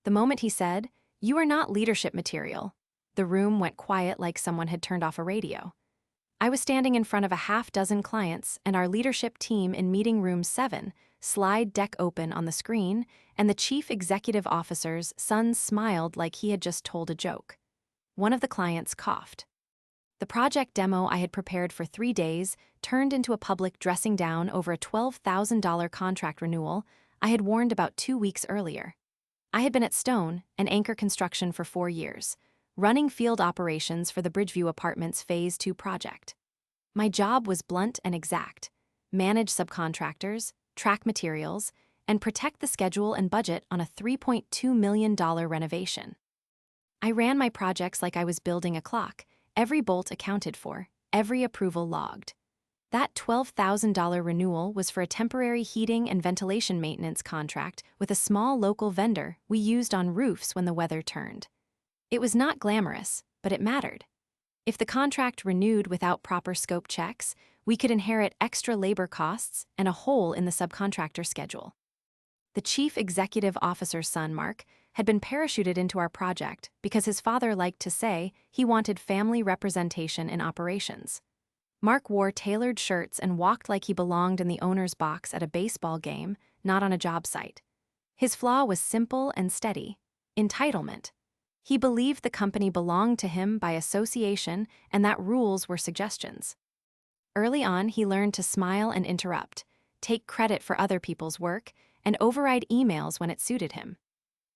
The moment he said, "You are not leadership material," the room went quiet like someone had turned off a radio. I was standing in front of a half-dozen clients and our leadership team in meeting room 7, slide deck open on the screen, and the chief executive officer's son smiled like he had just told a joke. One of the clients coughed. The project demo I had prepared for 3 days turned into a public dressing down over a $12,000 contract renewal I had warned about 2 weeks earlier. I had been at Stone, an anchor construction, for 4 years, running field operations for the Bridgeview Apartments Phase 2 project. My job was blunt and exact: manage subcontractors, track materials, and protect the schedule and budget on a $3.2 million renovation. I ran my projects like I was building a clock, every bolt accounted for, every approval logged. That $12,000 renewal was for a temporary heating and ventilation maintenance contract with a small local vendor we used on roofs when the weather turned. It was not glamorous, but it mattered. If the contract renewed without proper scope checks, we could inherit extra labor costs and a hole in the subcontractor schedule. The chief executive officer's son, Mark, had been parachuted into our project because his father liked to say he wanted family representation in operations. Mark wore tailored shirts and walked like he belonged in the owner's box at a baseball game, not on a job site. His flaw was simple and steady: entitlement. He believed the company belonged to him by association and that rules were suggestions. Early on, he learned to smile and interrupt, take credit for other people's work, and override emails when it suited him.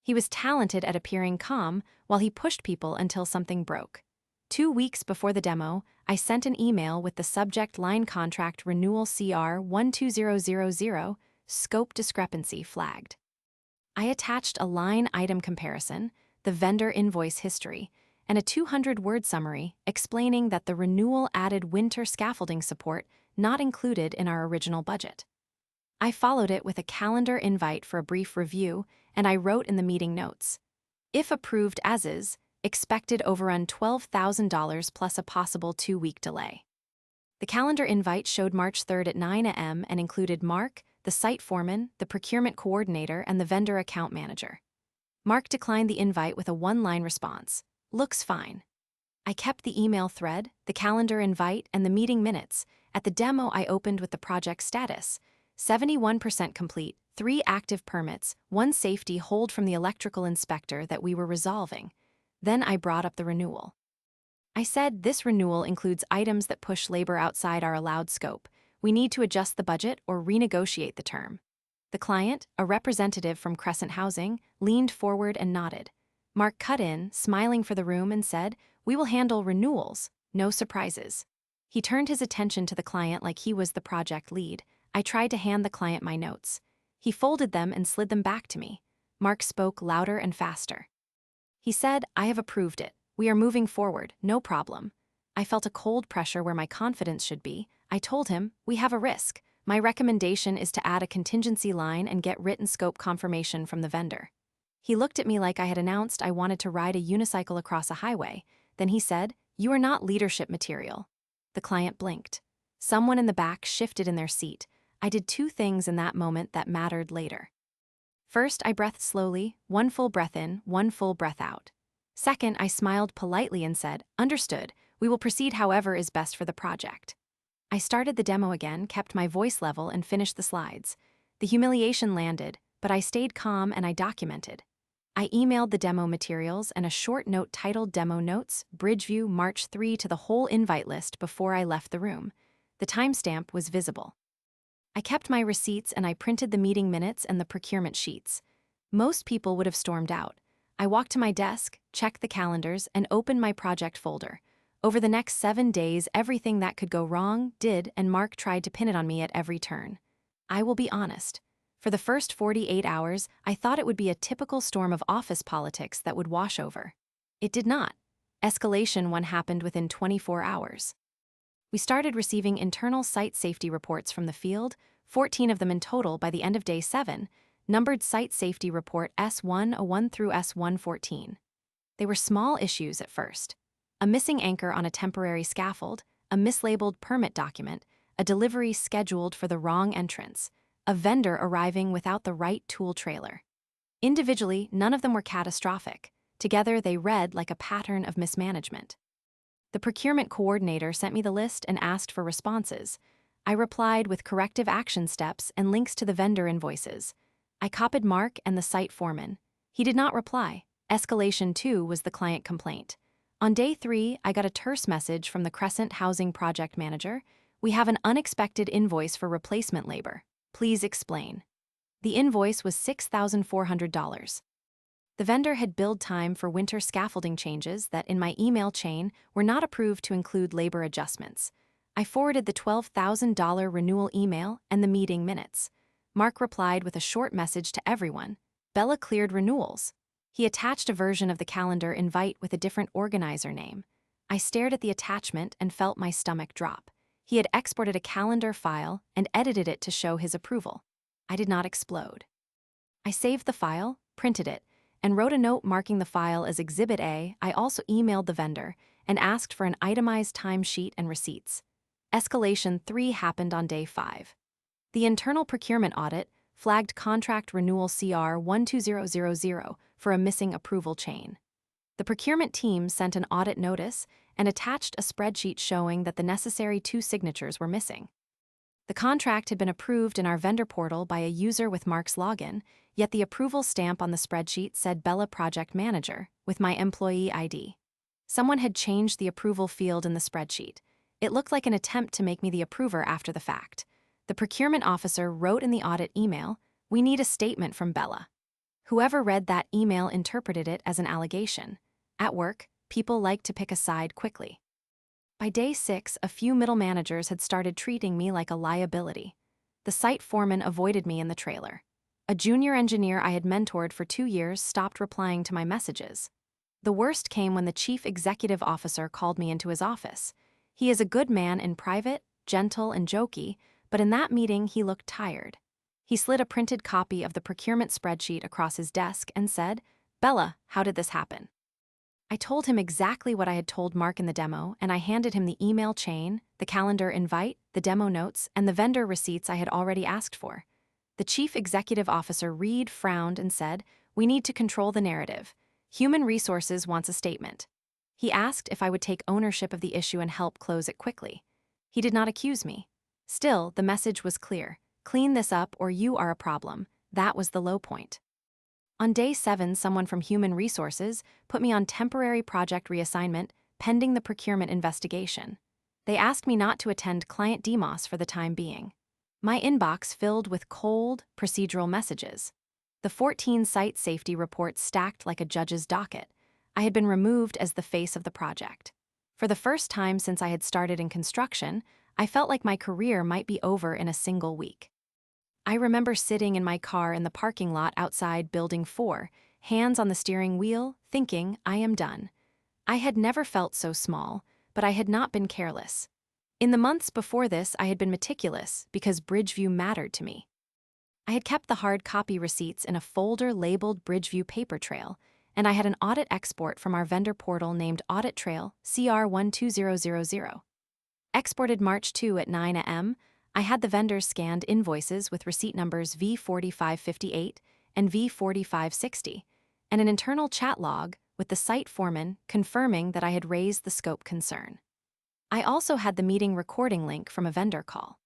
He was talented at appearing calm while he pushed people until something broke. 2 weeks before the demo, I sent an email with the subject line "Contract Renewal CR 12000, Scope Discrepancy Flagged." I attached a line item comparison, the vendor invoice history, and a 200-word summary explaining that the renewal added winter scaffolding support not included in our original budget. I followed it with a calendar invite for a brief review, and I wrote in the meeting notes, "If approved as is, expected overrun $12,000 plus a possible 2-week delay." The calendar invite showed March 3rd at 9 a.m. and included Mark, the site foreman, the procurement coordinator, and the vendor account manager. Mark declined the invite with a one-line response: "Looks fine." I kept the email thread, the calendar invite, and the meeting minutes. At the demo, I opened with the project status: 71% complete, 3 active permits, 1 safety hold from the electrical inspector that we were resolving. Then I brought up the renewal. I said, "This renewal includes items that push labor outside our allowed scope. We need to adjust the budget or renegotiate the term." The client, a representative from Crescent Housing, leaned forward and nodded. Mark cut in, smiling for the room, and said, "We will handle renewals, no surprises." He turned his attention to the client like he was the project lead. I tried to hand the client my notes. He folded them and slid them back to me. Mark spoke louder and faster. He said, "I have approved it. We are moving forward, no problem." I felt a cold pressure where my confidence should be. I told him, "We have a risk. My recommendation is to add a contingency line and get written scope confirmation from the vendor." He looked at me like I had announced I wanted to ride a unicycle across a highway. Then he said, "You are not leadership material." The client blinked. Someone in the back shifted in their seat. I did 2 things in that moment that mattered later. First, I breathed slowly, 1 full breath in, 1 full breath out. Second, I smiled politely and said, "Understood. We will proceed however is best for the project." I started the demo again, kept my voice level, and finished the slides. The humiliation landed, but I stayed calm and I documented. I emailed the demo materials and a short note titled "Demo Notes, Bridgeview, March 3" to the whole invite list before I left the room. The timestamp was visible. I kept my receipts and I printed the meeting minutes and the procurement sheets. Most people would have stormed out. I walked to my desk, checked the calendars, and opened my project folder. Over the next 7 days, everything that could go wrong did, and Mark tried to pin it on me at every turn. I will be honest. For the first 48 hours, I thought it would be a typical storm of office politics that would wash over. It did not. Escalation 1 happened within 24 hours. We started receiving internal site safety reports from the field, 14 of them in total by the end of day 7, numbered Site Safety Report S101 through S114. They were small issues at first: a missing anchor on a temporary scaffold, a mislabeled permit document, a delivery scheduled for the wrong entrance, a vendor arriving without the right tool trailer. Individually, none of them were catastrophic. Together, they read like a pattern of mismanagement. The procurement coordinator sent me the list and asked for responses. I replied with corrective action steps and links to the vendor invoices. I copied Mark and the site foreman. He did not reply. Escalation 2 was the client complaint. On day 3, I got a terse message from the Crescent Housing project manager. We have an unexpected invoice for replacement labor. Please explain. The invoice was $6,400. The vendor had billed time for winter scaffolding changes that, in my email chain, were not approved to include labor adjustments. I forwarded the $12,000 renewal email and the meeting minutes. Mark replied with a short message to everyone. Bella cleared renewals. He attached a version of the calendar invite with a different organizer name. I stared at the attachment and felt my stomach drop. He had exported a calendar file and edited it to show his approval. I did not explode. I saved the file, printed it, and wrote a note marking the file as Exhibit A. I also emailed the vendor and asked for an itemized timesheet and receipts. Escalation 3 happened on day 5. The internal procurement audit flagged contract renewal CR 12000 for a missing approval chain. The procurement team sent an audit notice and attached a spreadsheet showing that the necessary 2 signatures were missing. The contract had been approved in our vendor portal by a user with Mark's login, yet the approval stamp on the spreadsheet said Bella Project Manager, with my employee ID. Someone had changed the approval field in the spreadsheet. It looked like an attempt to make me the approver after the fact. The procurement officer wrote in the audit email, "We need a statement from Bella." Whoever read that email interpreted it as an allegation. At work, people like to pick a side quickly. By day 6, a few middle managers had started treating me like a liability. The site foreman avoided me in the trailer. A junior engineer I had mentored for 2 years stopped replying to my messages. The worst came when the chief executive officer called me into his office. He is a good man in private, gentle and jokey, but in that meeting he looked tired. He slid a printed copy of the procurement spreadsheet across his desk and said, "Bella, how did this happen?" I told him exactly what I had told Mark in the demo, and I handed him the email chain, the calendar invite, the demo notes, and the vendor receipts I had already asked for. The chief executive officer frowned and said, "We need to control the narrative. Human Resources wants a statement." He asked if I would take ownership of the issue and help close it quickly. He did not accuse me. Still, the message was clear. Clean this up or you are a problem. That was the low point. On day 7, someone from Human Resources put me on temporary project reassignment pending the procurement investigation. They asked me not to attend client demos for the time being. My inbox filled with cold, procedural messages. The 14 site safety reports stacked like a judge's docket. I had been removed as the face of the project. For the first time since I had started in construction, I felt like my career might be over in a single week. I remember sitting in my car in the parking lot outside Building 4, hands on the steering wheel, thinking, I am done. I had never felt so small, but I had not been careless. In the months before this, I had been meticulous because Bridgeview mattered to me. I had kept the hard copy receipts in a folder labeled Bridgeview Paper Trail, and I had an audit export from our vendor portal named Audit Trail CR12000. Exported March 2 at 9 a.m., I had the vendors scanned invoices with receipt numbers V4558 and V4560, and an internal chat log with the site foreman confirming that I had raised the scope concern. I also had the meeting recording link from a vendor call.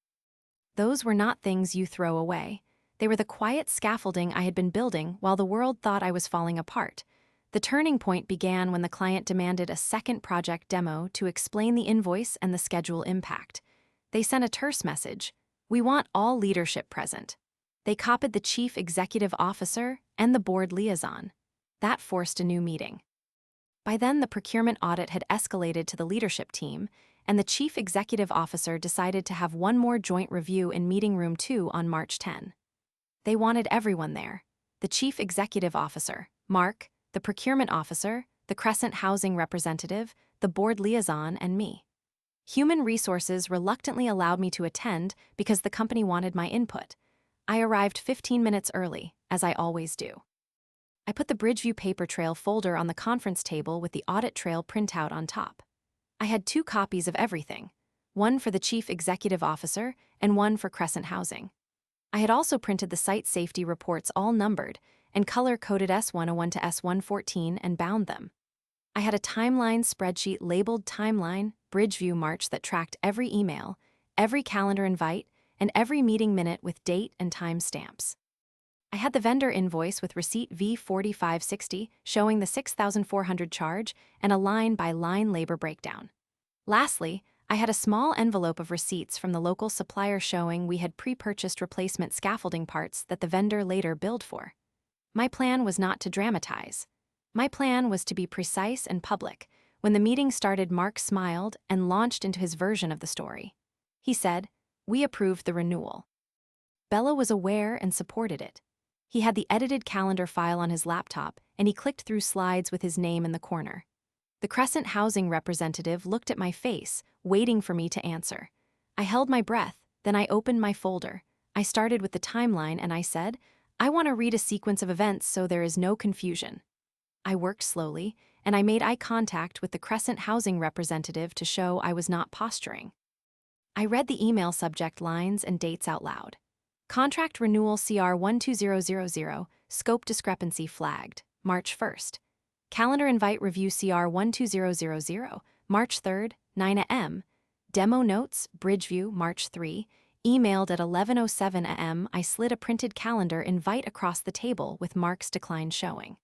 Those were not things you throw away. They were the quiet scaffolding I had been building while the world thought I was falling apart. The turning point began when the client demanded a second project demo to explain the invoice and the schedule impact. They sent a terse message. "We want all leadership present." They copied the chief executive officer and the board liaison. That forced a new meeting. By then, the procurement audit had escalated to the leadership team, and the chief executive officer decided to have one more joint review in meeting room 2 on March 10. They wanted everyone there: the chief executive officer, Mark, the procurement officer, the Crescent Housing representative, the board liaison, and me. Human Resources reluctantly allowed me to attend because the company wanted my input. I arrived 15 minutes early, as I always do. I put the Bridgeview Paper Trail folder on the conference table with the audit trail printout on top. I had 2 copies of everything, one for the chief executive officer and one for Crescent Housing. I had also printed the site safety reports all numbered and color-coded S101 to S114 and bound them. I had a timeline spreadsheet labeled Timeline, Bridgeview March that tracked every email, every calendar invite, and every meeting minute with date and time stamps. I had the vendor invoice with receipt V4560 showing the $6,400 charge and a line-by-line labor breakdown. Lastly, I had a small envelope of receipts from the local supplier showing we had pre-purchased replacement scaffolding parts that the vendor later billed for. My plan was not to dramatize. My plan was to be precise and public. When the meeting started, Mark smiled and launched into his version of the story. He said, "We approved the renewal." Bella was aware and supported it. He had the edited calendar file on his laptop, and he clicked through slides with his name in the corner. The Crescent housing representative looked at my face, waiting for me to answer. I held my breath, then I opened my folder. I started with the timeline and I said, "I want to read a sequence of events so there is no confusion." I worked slowly, and I made eye contact with the Crescent housing representative to show I was not posturing. I read the email subject lines and dates out loud. Contract Renewal CR 12000, Scope Discrepancy Flagged, March 1st. Calendar Invite Review CR 12000, March 3rd, 9 a.m. Demo Notes, Bridgeview, March 3. Emailed at 11:07 a.m. I slid a printed calendar invite across the table with Mark's decline showing.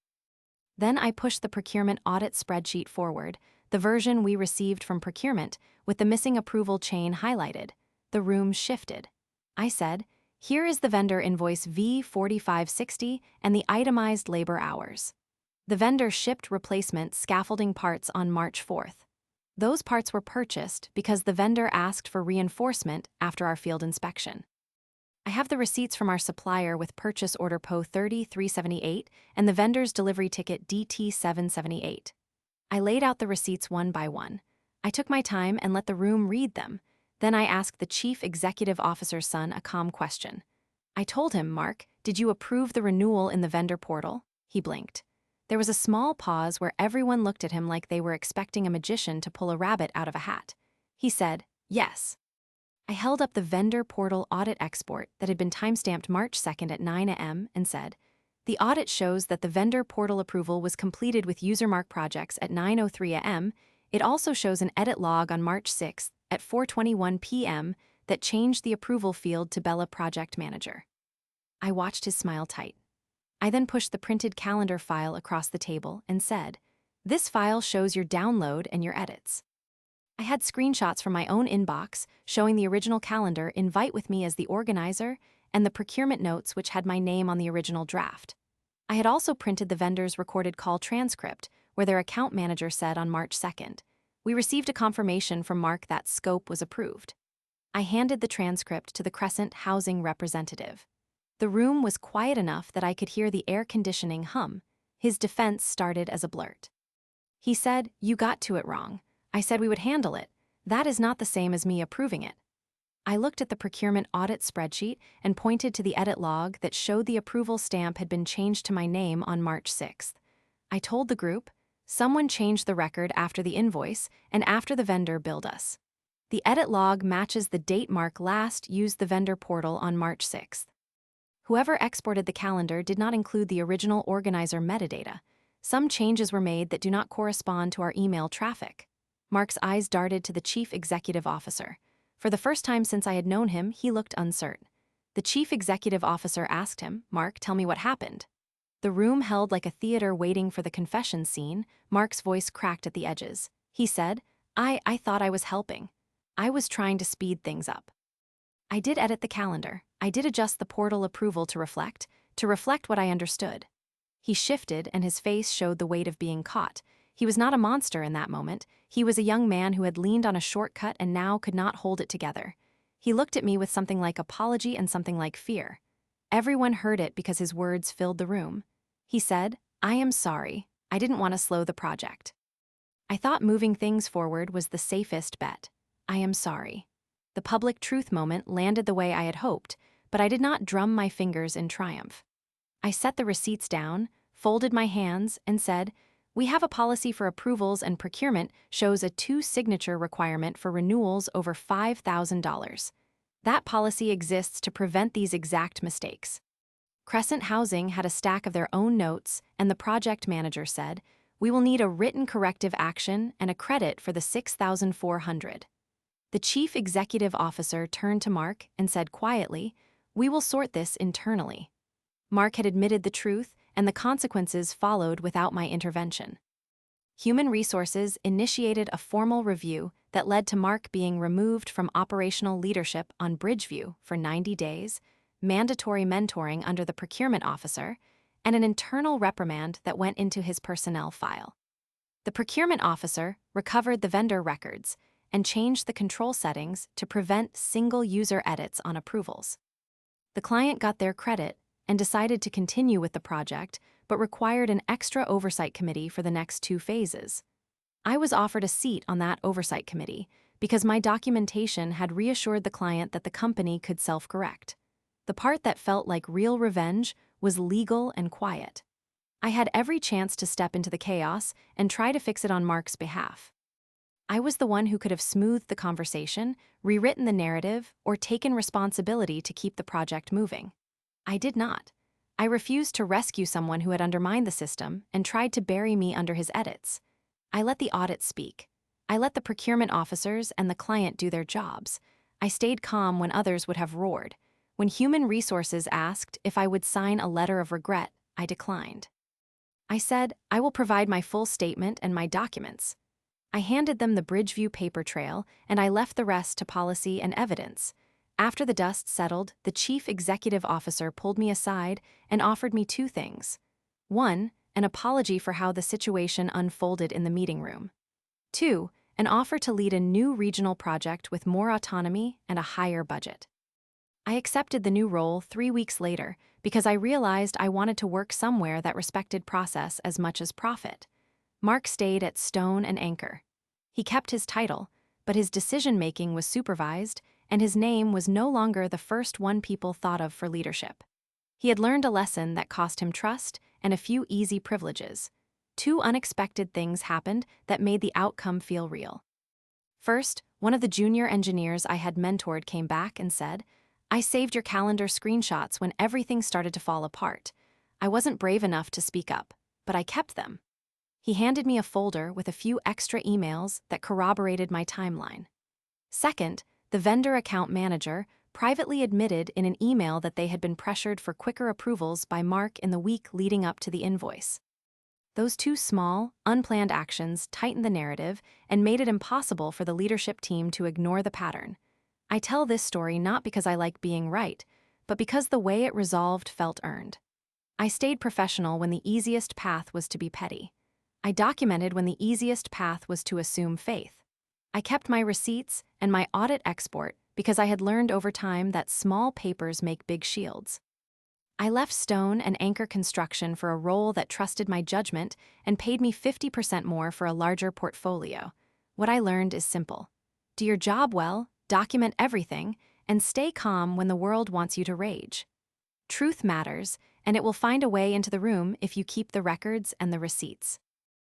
Then I pushed the procurement audit spreadsheet forward, the version we received from procurement, with the missing approval chain highlighted. The room shifted. I said, "Here is the vendor invoice V4560 and the itemized labor hours." The vendor shipped replacement scaffolding parts on March 4th. Those parts were purchased because the vendor asked for reinforcement after our field inspection. I have the receipts from our supplier with purchase order PO 30378 and the vendor's delivery ticket DT778. I laid out the receipts one by one. I took my time and let the room read them. Then I asked the chief executive officer's son a calm question. I told him, "Mark, did you approve the renewal in the vendor portal?" He blinked. There was a small pause where everyone looked at him like they were expecting a magician to pull a rabbit out of a hat. He said, "Yes." I held up the vendor portal audit export that had been timestamped March 2nd at 9 a.m. and said, "The audit shows that the vendor portal approval was completed with usermark projects at 9:03 a.m. It also shows an edit log on March 6th at 4:21 p.m. that changed the approval field to Bella Project Manager." I watched his smile tight. I then pushed the printed calendar file across the table and said, "This file shows your download and your edits." I had screenshots from my own inbox showing the original calendar invite with me as the organizer and the procurement notes which had my name on the original draft. I had also printed the vendor's recorded call transcript where their account manager said on March 2nd, "We received a confirmation from Mark that scope was approved." I handed the transcript to the Crescent housing representative. The room was quiet enough that I could hear the air conditioning hum. His defense started as a blurt. He said, "You got to it wrong. I said we would handle it. That is not the same as me approving it." I looked at the procurement audit spreadsheet and pointed to the edit log that showed the approval stamp had been changed to my name on March 6th. I told the group, "Someone changed the record after the invoice and after the vendor billed us." The edit log matches the date Mark last used the vendor portal on March 6th. Whoever exported the calendar did not include the original organizer metadata. Some changes were made that do not correspond to our email traffic. Mark's eyes darted to the chief executive officer. For the first time since I had known him, he looked uncertain. The chief executive officer asked him, "Mark, tell me what happened." The room held like a theater waiting for the confession scene. Mark's voice cracked at the edges. He said, I thought I was helping. I was trying to speed things up. I did edit the calendar. I did adjust the portal approval to reflect what I understood." He shifted and his face showed the weight of being caught. He was not a monster in that moment. He was a young man who had leaned on a shortcut and now could not hold it together. He looked at me with something like apology and something like fear. Everyone heard it because his words filled the room. He said, "I am sorry. I didn't want to slow the project. I thought moving things forward was the safest bet. I am sorry." The public truth moment landed the way I had hoped, but I did not drum my fingers in triumph. I set the receipts down, folded my hands, and said, "We have a policy for approvals and procurement shows a 2-signature requirement for renewals over $5,000. That policy exists to prevent these exact mistakes." Crescent Housing had a stack of their own notes, and the project manager said, "We will need a written corrective action and a credit for the 6,400. The chief executive officer turned to Mark and said quietly, "We will sort this internally." Mark had admitted the truth, and the consequences followed without my intervention. Human Resources initiated a formal review that led to Mark being removed from operational leadership on Bridgeview for 90 days, mandatory mentoring under the procurement officer, and an internal reprimand that went into his personnel file. The procurement officer recovered the vendor records and changed the control settings to prevent single-user edits on approvals. The client got their credit and decided to continue with the project, but required an extra oversight committee for the next 2 phases. I was offered a seat on that oversight committee because my documentation had reassured the client that the company could self-correct. The part that felt like real revenge was legal and quiet. I had every chance to step into the chaos and try to fix it on Mark's behalf. I was the one who could have smoothed the conversation, rewritten the narrative, or taken responsibility to keep the project moving. I did not. I refused to rescue someone who had undermined the system and tried to bury me under his edits. I let the audit speak. I let the procurement officers and the client do their jobs. I stayed calm when others would have roared. When Human Resources asked if I would sign a letter of regret, I declined. I said, "I will provide my full statement and my documents." I handed them the Bridgeview paper trail, and I left the rest to policy and evidence. After the dust settled, the chief executive officer pulled me aside and offered me 2 things. 1, an apology for how the situation unfolded in the meeting room. 2, an offer to lead a new regional project with more autonomy and a higher budget. I accepted the new role 3 weeks later because I realized I wanted to work somewhere that respected process as much as profit. Mark stayed at Stone and Anchor. He kept his title, but his decision-making was supervised, and his name was no longer the first one people thought of for leadership. He had learned a lesson that cost him trust and a few easy privileges. 2 unexpected things happened that made the outcome feel real. First, one of the junior engineers I had mentored came back and said, "I saved your calendar screenshots when everything started to fall apart. I wasn't brave enough to speak up, but I kept them." He handed me a folder with a few extra emails that corroborated my timeline. Second, the vendor account manager privately admitted in an email that they had been pressured for quicker approvals by Mark in the week leading up to the invoice. Those 2 small, unplanned actions tightened the narrative and made it impossible for the leadership team to ignore the pattern. I tell this story not because I like being right, but because the way it resolved felt earned. I stayed professional when the easiest path was to be petty. I documented when the easiest path was to assume faith. I kept my receipts and my audit export because I had learned over time that small papers make big shields. I left Stone and Anchor Construction for a role that trusted my judgment and paid me 50% more for a larger portfolio. What I learned is simple. Do your job well, document everything, and stay calm when the world wants you to rage. Truth matters, and it will find a way into the room if you keep the records and the receipts.